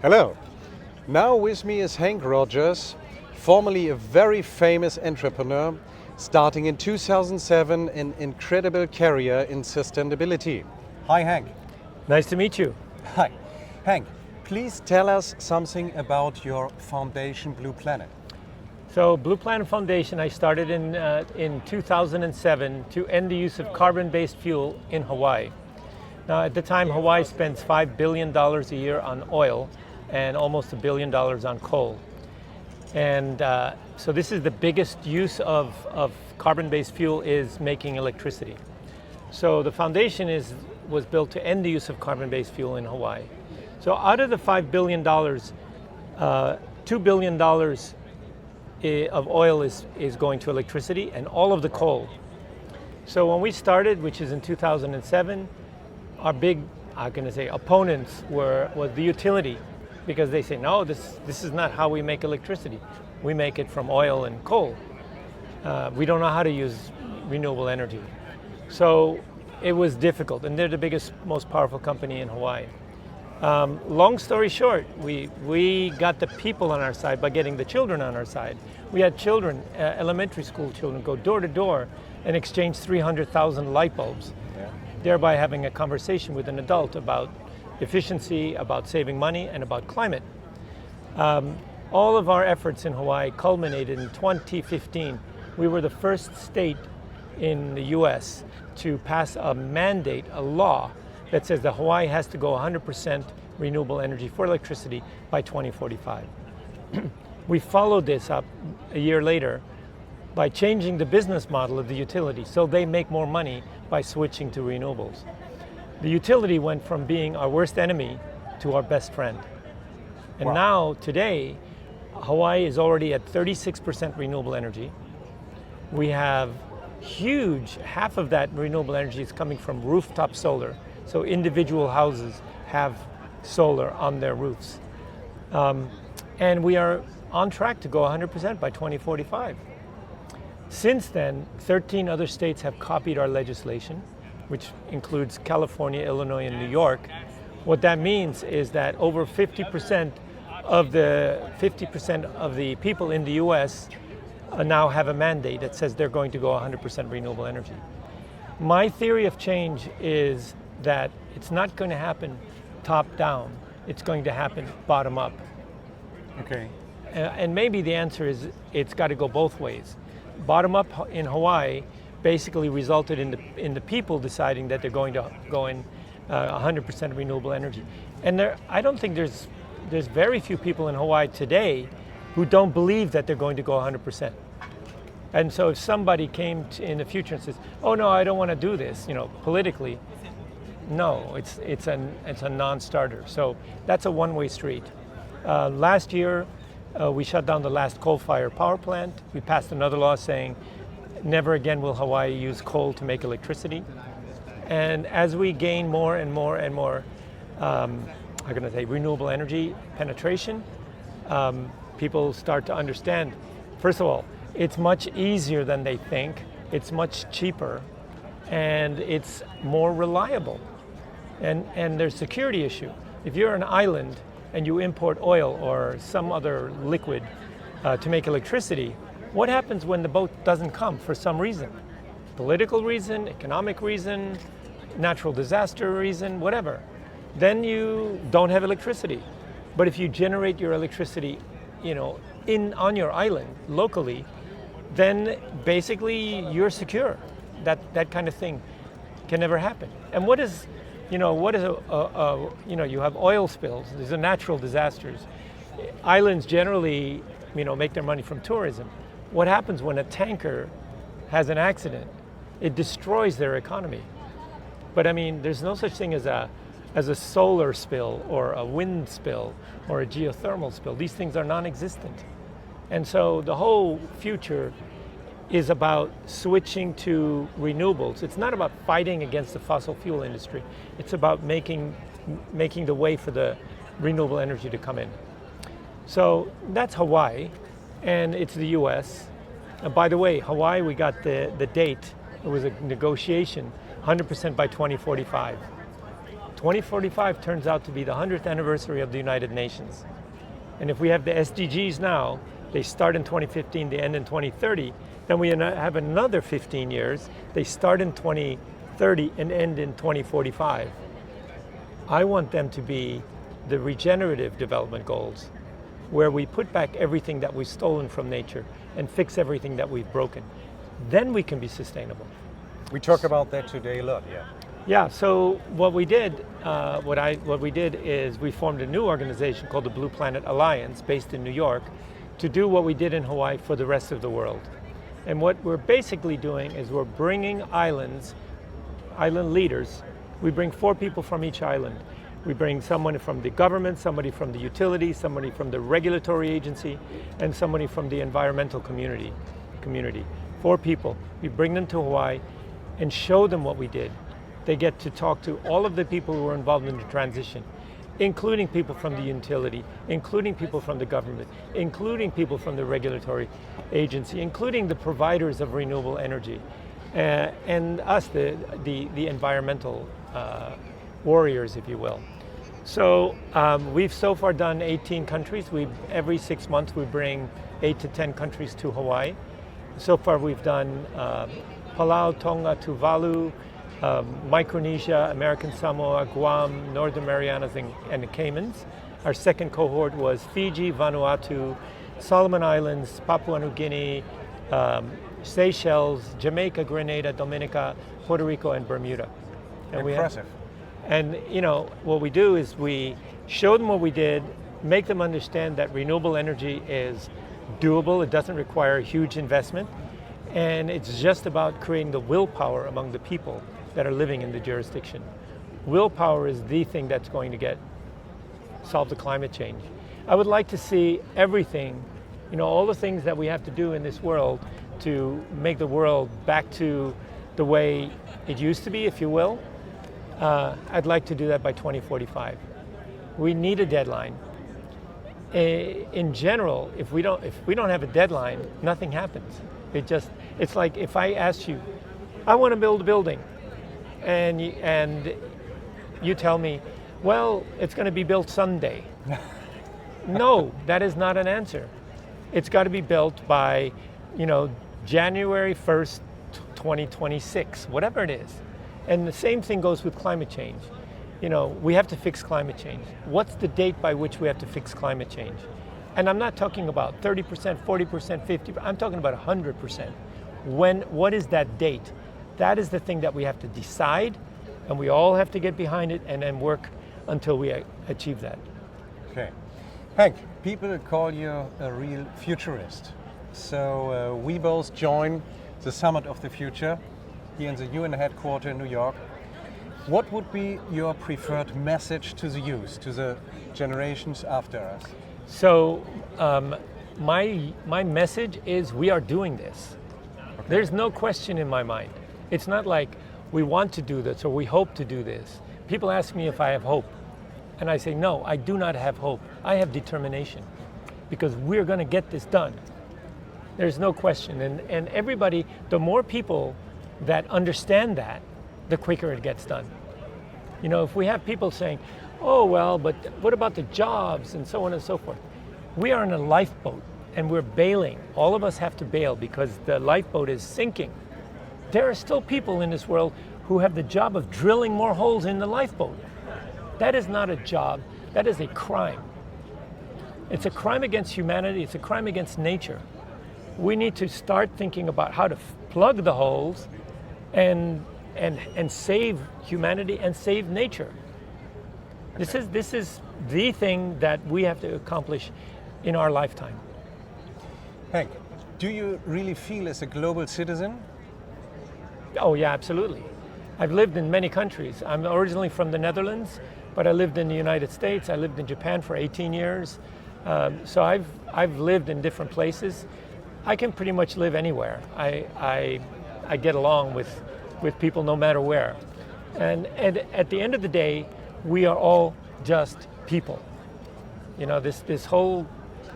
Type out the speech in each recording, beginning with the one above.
Hello. Now with me is Henk Rogers, formerly a very famous entrepreneur, starting in 2007 an incredible career in sustainability. Hi Henk. Nice to meet you. Hi. Henk, please tell us something about your foundation Blue Planet. So Blue Planet Foundation, I started in 2007 to end the use of carbon-based fuel in Hawaii. Now at the time, Hawaii spends $5 billion a year on oil and almost $1 billion on coal. And so this is the biggest use of carbon-based fuel is making electricity. So the foundation was built to end the use of carbon-based fuel in Hawaii. So out of the $5 billion, $2 billion of oil is going to electricity and all of the coal. So when we started, which is in 2007, our big, opponents was the utility, because they say, no, this is not how we make electricity. We make it from oil and coal. We don't know how to use renewable energy. So it was difficult, and they're the biggest, most powerful company in Hawaii. Long story short, we got the people on our side by getting the children on our side. We had children, elementary school children, go door to door and exchange 300,000 light bulbs, thereby having a conversation with an adult about efficiency, about saving money, and about climate. All of our efforts in Hawaii culminated in 2015. We were the first state in the US to pass a mandate, a law, that says that Hawaii has to go 100% renewable energy for electricity by 2045. We followed this up a year later by changing the business model of the utility so they make more money by switching to renewables. The utility went from being our worst enemy to our best friend. And Wow. Now, today, Hawaii is already at 36% renewable energy. We have huge, half of that renewable energy is coming from rooftop solar. So individual houses have solar on their roofs. And we are on track to go 100% by 2045. Since then, 13 other states have copied our legislation, which includes California, Illinois, and New York. What that means is that over 50% of the people in the US now have a mandate that says they're going to go 100% renewable energy. My theory of change is that it's not going to happen top down, it's going to happen bottom up. Okay. And maybe the answer is it's got to go both ways. Bottom up in Hawaii basically resulted in the people deciding that they're going to go in 100% renewable energy. And I don't think there's very few people in Hawaii today who don't believe that they're going to go 100%. And so if somebody came in the future and says, oh no, I don't want to do this, politically, no, it's a non-starter. So that's a one-way street. Last year, we shut down the last coal-fired power plant. We passed another law saying never again will Hawaii use coal to make electricity. And as we gain more and more and more, renewable energy penetration, people start to understand, first of all, it's much easier than they think, it's much cheaper, and it's more reliable. And there's a security issue. If you're an island and you import oil or some other liquid to make electricity, what happens when the boat doesn't come for some reason? Political reason, economic reason, natural disaster reason, whatever. Then you don't have electricity. But if you generate your electricity, on your island, locally, then basically you're secure. That kind of thing can never happen. And what is you have oil spills, these are natural disasters. Islands generally, make their money from tourism. What happens when a tanker has an accident? It destroys their economy. But there's no such thing as a solar spill or a wind spill or a geothermal spill. These things are non-existent. And so the whole future is about switching to renewables. It's not about fighting against the fossil fuel industry. It's about making the way for the renewable energy to come in. So that's Hawaii, and it's the US. By the way, Hawaii, we got the date. It was a negotiation, 100% by 2045. 2045 turns out to be the 100th anniversary of the United Nations. And if we have the SDGs now, they start in 2015, they end in 2030, then we have another 15 years. They start in 2030 and end in 2045. I want them to be the regenerative development goals, where we put back everything that we've stolen from nature and fix everything that we've broken. Then we can be sustainable. We talk about that today a lot, yeah. Yeah, so what we did, what we did is we formed a new organization called the Blue Planet Alliance, based in New York, to do what we did in Hawaii for the rest of the world. And what we're basically doing is we're bringing island leaders. We bring 4 people from each island. We bring someone from the government, somebody from the utility, somebody from the regulatory agency, and somebody from the environmental community. 4 people. We bring them to Hawaii and show them what we did. They get to talk to all of the people who were involved in the transition, including people from the utility, including people from the government, including people from the regulatory agency, including the providers of renewable energy, and us, the environmental warriors, if you will. So we've so far done 18 countries. Every 6 months we bring 8 to 10 countries to Hawaii. So far we've done Palau, Tonga, Tuvalu, Micronesia, American Samoa, Guam, Northern Marianas, and the Caymans. Our second cohort was Fiji, Vanuatu, Solomon Islands, Papua New Guinea, Seychelles, Jamaica, Grenada, Dominica, Puerto Rico, and Bermuda. And impressive. And you know, what we do is we show them what we did, make them understand that renewable energy is doable, it doesn't require a huge investment, and it's just about creating the willpower among the people that are living in the jurisdiction. Willpower is the thing that's going to solve the climate change. I would like to see everything, you know, all the things that we have to do in this world to make the world back to the way it used to be, if you will. I'd like to do that by 2045. We need a deadline. In general, if we don't have a deadline, nothing happens. It's like if I asked you, I want to build a building, and you tell me, well, it's going to be built Sunday. No, that is not an answer. It's got to be built by, you know, January 1st, 2026, whatever it is. And the same thing goes with climate change. You know, we have to fix climate change. What's the date by which we have to fix climate change? And I'm not talking about 30%, 40%, 50%, I'm talking about 100%. What is that date? That is the thing that we have to decide, and we all have to get behind it and then work until we achieve that. Okay. Henk, people call you a real futurist. So we both join the Summit of the Future here in the UN headquarters in New York. What would be your preferred message to the youth, to the generations after us? So my message is we are doing this. Okay. There's no question in my mind. It's not like we want to do this or we hope to do this. People ask me if I have hope. And I say, no, I do not have hope. I have determination, because we're going to get this done. There's no question. And everybody, the more people that understand that, the quicker it gets done. You know, if we have people saying, oh, well, but what about the jobs and so on and so forth? We are in a lifeboat and we're bailing. All of us have to bail because the lifeboat is sinking. There are still people in this world who have the job of drilling more holes in the lifeboat. That is not a job, that is a crime. It's a crime against humanity, it's a crime against nature. We need to start thinking about how to plug the holes and save humanity and save nature. Okay. This is the thing that we have to accomplish in our lifetime. Henk, do you really feel as a global citizen? Oh yeah, absolutely. I've lived in many countries. I'm originally from the Netherlands, but I lived in the United States. I lived in Japan for 18 years. So I've lived in different places. I can pretty much live anywhere. I get along with people no matter where. And at the end of the day, we are all just people. You know, this whole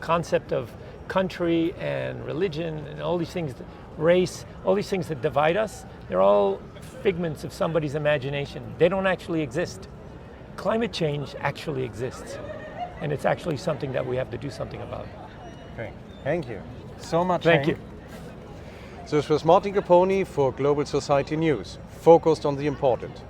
concept of country and religion and all these things, race, all these things that divide us, they're all figments of somebody's imagination. They don't actually exist. climate change actually exists. And it's actually something that we have to do something about. Okay. Thank you so much. Thank Henk. you. This was Martin Caponi for Global Society News, focused on the important.